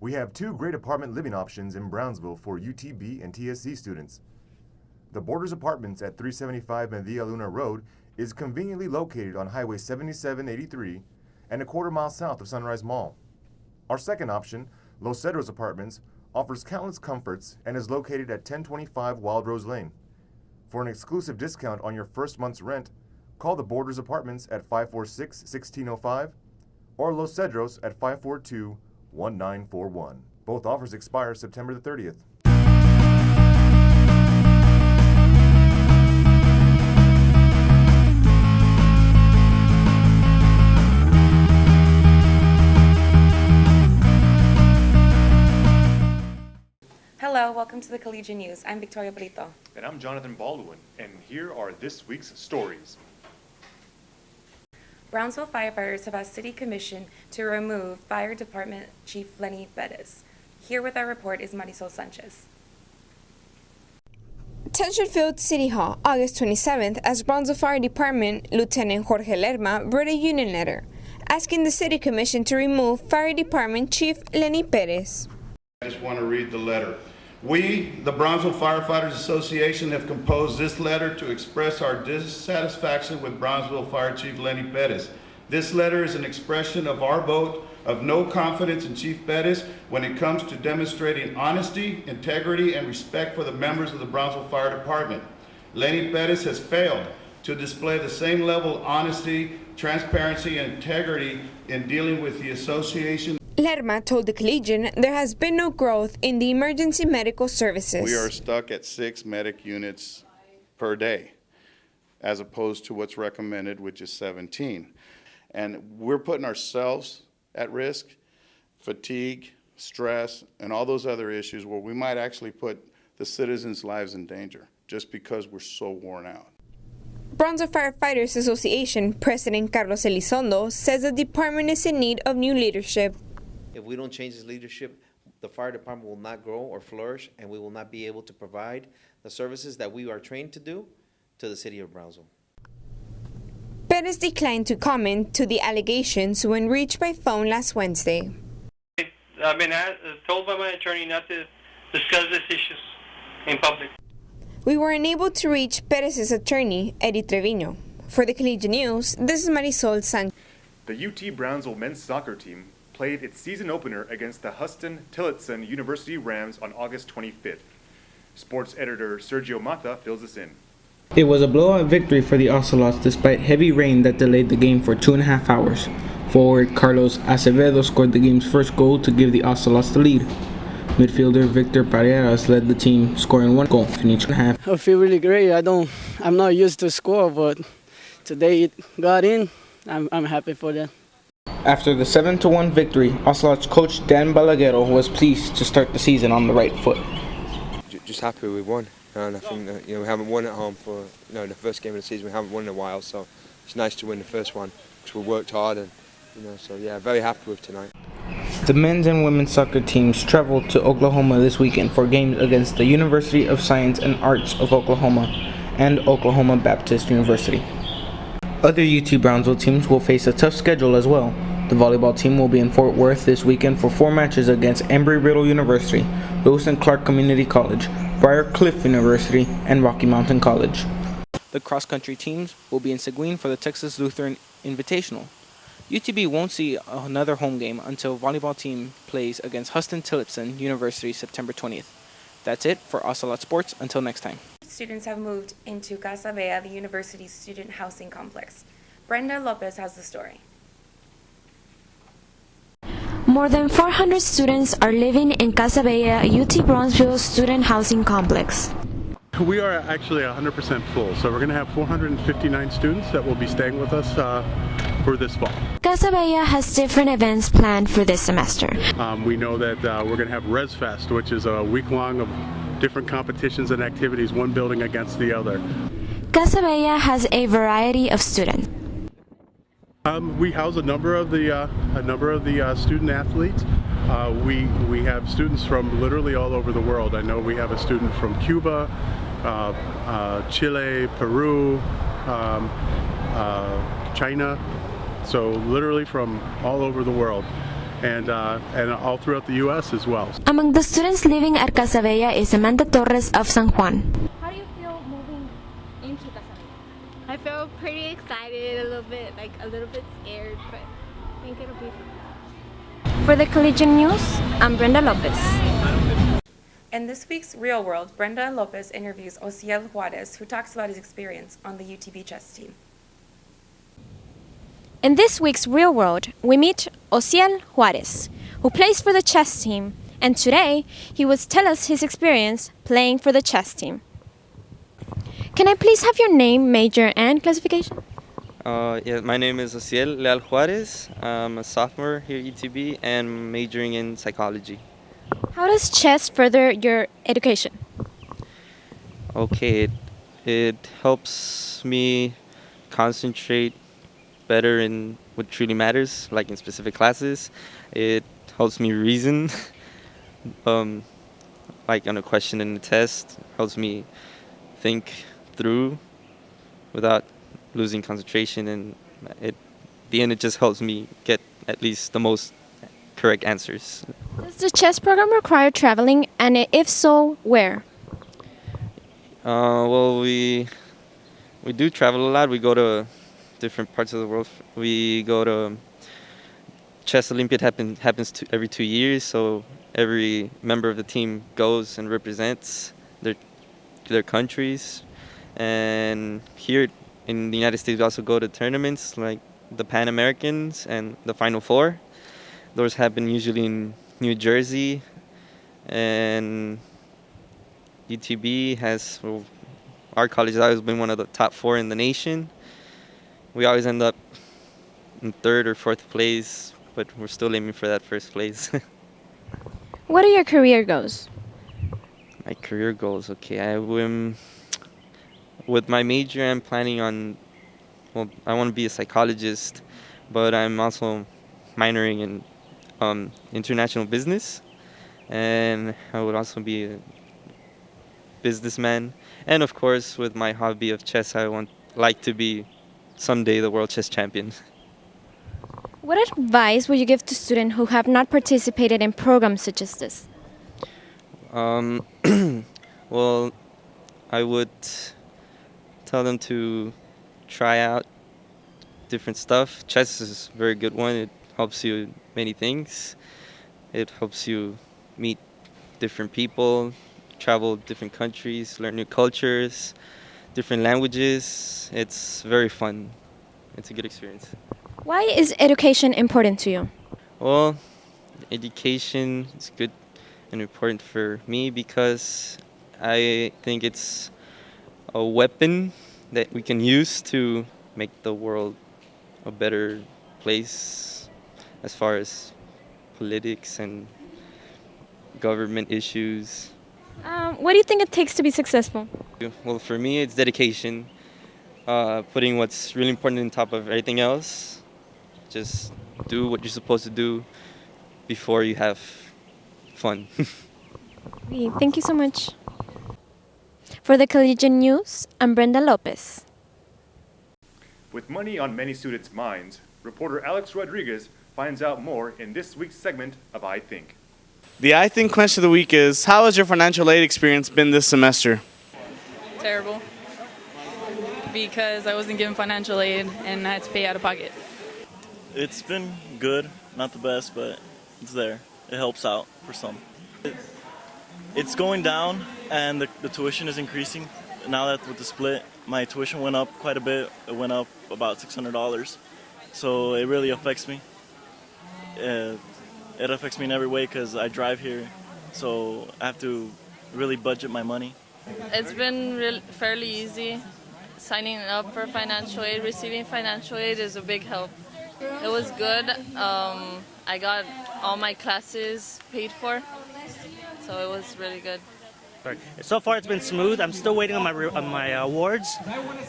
We have two great apartment living options in Brownsville for UTB and TSC students. The Borders Apartments at 375 Medilla Luna Road is conveniently located on Highway 7783 and a quarter-mile south of Sunrise Mall. Our second option, Los Cedros Apartments, offers countless comforts and is located at 1025 Wild Rose Lane. For an exclusive discount on your first month's rent, call the Borders Apartments at 546-1605 or Los Cedros at 542-1941. Both offers expire September the 30th. Hello, welcome to the Collegian News. I'm Victoria Brito. And I'm Jonathan Baldwin, and here are this week's stories. Brownsville firefighters have asked City Commission to remove Fire Department Chief Lenny Bettis. Here with our report is Marisol Sanchez. Tension filled City Hall, August 27th, as Brownsville Fire Department Lieutenant Jorge Lerma wrote a union letter asking the City Commission to remove Fire Department Chief Lenny Perez. I just want to read the letter. We, the Brownsville Firefighters Association, have composed this letter to express our dissatisfaction with Brownsville Fire Chief Lenny Perez. This letter is an expression of our vote of no confidence in Chief Perez when it comes to demonstrating honesty, integrity, and respect for the members of the Brownsville Fire Department. Lenny Perez has failed to display the same level of honesty, transparency, and integrity in dealing with the association. Lerma told the Collegian there has been no growth in the emergency medical services. We are stuck at 6 medic units per day, as opposed to what's recommended, which is 17. And we're putting ourselves at risk, fatigue, stress, and all those other issues where we might actually put the citizens' lives in danger just because we're so worn out. Brownsville Firefighters Association President Carlos Elizondo says the department is in need of new leadership. If we don't change this leadership, the fire department will not grow or flourish, and we will not be able to provide the services that we are trained to do to the city of Brownsville. Perez declined to comment to the allegations when reached by phone last Wednesday. I've been told by my attorney not to discuss these issues in public. We were unable to reach Perez's attorney, Eddie Treviño. For the Collegian News, this is Marisol Sanchez. The UT Brownsville men's soccer team played its season opener against the Huston-Tillotson University Rams on August 25th. Sports editor Sergio Mata fills us in. It was a blowout victory for the Ocelots despite heavy rain that delayed the game for 2.5 hours. Forward Carlos Acevedo scored the game's first goal to give the Ocelots the lead. Midfielder Victor Paredes led the team, scoring 1 goal in each half. I feel really great. I'm not used to score, but today it got in. I'm happy for that. After the 7-1 victory, Ocelots coach Dan Balaguero was pleased to start the season on the right foot. Just happy we won, and I think that we haven't won at home for the first game of the season. We haven't won in a while, so it's nice to win the first one because we worked hard, and so yeah, very happy with tonight. The men's and women's soccer teams traveled to Oklahoma this weekend for games against the University of Science and Arts of Oklahoma and Oklahoma Baptist University. Other UT Brownsville teams will face a tough schedule as well. The volleyball team will be in Fort Worth this weekend for 4 matches against Embry-Riddle University, Lewis and Clark Community College, Briar Cliff University, and Rocky Mountain College. The cross-country teams will be in Seguin for the Texas Lutheran Invitational. UTB won't see another home game until volleyball team plays against Huston-Tillotson University September 20th. That's it for Ocelot Sports. Until next time. Students have moved into Casa Bella, the university's student housing complex. Brenda Lopez has the story. More than 400 students are living in Casa Bella, UT Brownsville Student Housing Complex. We are actually 100% full, so we're going to have 459 students that will be staying with us for this fall. Casa Bella has different events planned for this semester. We know that we're going to have Res Fest, which is a week-long of different competitions and activities, one building against the other. Casa Bella has a variety of students. We house a number of the student athletes. We have students from literally all over the world. I know we have a student from Cuba, Chile, Peru, China, so literally from all over the world. and all throughout the U.S. as well. Among the students living at Casa Bella is Amanda Torres of San Juan. How do you feel moving into Casa Bella? I feel pretty excited, a little bit scared, but I think it'll be fun. For the Collegian News, I'm Brenda Lopez. In this week's Real World, Brenda Lopez interviews Osiel Juarez, who talks about his experience on the UTB chess team. In this week's Real World, we meet Osiel Juarez, who plays for the chess team, and today he will tell us his experience playing for the chess team. Can I please have your name, major, and classification? Yeah, my name is Osiel Leal Juarez. I'm a sophomore here at UTB and majoring in psychology. How does chess further your education? Okay, it helps me concentrate better in what truly matters, like in specific classes. It helps me reason, like on a question in the test. Helps me think through without losing concentration, and at the end it just helps me get at least the most correct answers. Does the chess program require traveling, and if so, where? Well, we do travel a lot. We go to different parts of the world. We go to Chess Olympiad happens every 2 years, so every member of the team goes and represents their countries. And here in the United States, we also go to tournaments like the Pan Americans and the Final Four. Those happen usually in New Jersey, and UTB has, well, our college has always been one of the top 4 in the nation. We always end up in 3rd or 4th place, but we're still aiming for that 1st place. What are your career goals? My career goals, okay. With my major, I'm planning on, well, I want to be a psychologist, but I'm also minoring in international business, and I would also be a businessman. And of course, with my hobby of chess, like to be someday the world chess champion. What advice would you give to students who have not participated in programs such as this? Well, I would tell them to try out different stuff. Chess is a very good one. It helps you with many things. It helps you meet different people, travel different countries, learn new cultures, different languages. It's very fun. It's a good experience. Why is education important to you? Well, education is good and important for me because I think it's a weapon that we can use to make the world a better place as far as politics and government issues. What do you think it takes to be successful? Well, for me, it's dedication, putting what's really important on top of everything else. Just do what you're supposed to do before you have fun. Okay, thank you so much. For the Collegian News, I'm Brenda Lopez. With money on many students' minds, reporter Alex Rodriguez finds out more in this week's segment of I Think. The I Think question of the week is, how has your financial aid experience been this semester? Terrible, because I wasn't given financial aid and I had to pay out of pocket. It's been good, not the best, but it's there. It helps out for some. It's going down, and the tuition is increasing. Now that with the split, my tuition went up quite a bit. It went up about $600, so it really affects me. It affects me in every way because I drive here, so I have to really budget my money. It's been fairly easy. Signing up for financial aid, receiving financial aid is a big help. It was good. I got all my classes paid for, so it was really good. So far, it's been smooth. I'm still waiting on my awards,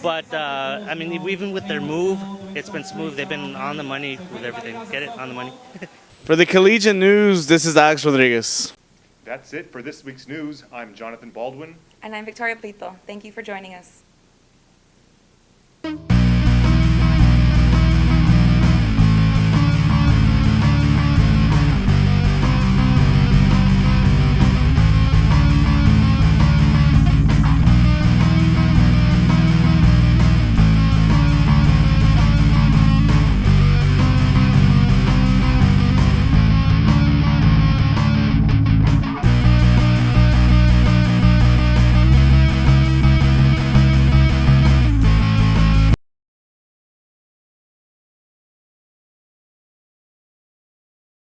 but I mean, even with their move, it's been smooth. They've been on the money with everything. Get it? On the money. For the Collegian News, this is Alex Rodriguez. That's it for this week's news. I'm Jonathan Baldwin. And I'm Victoria Plito. Thank you for joining us.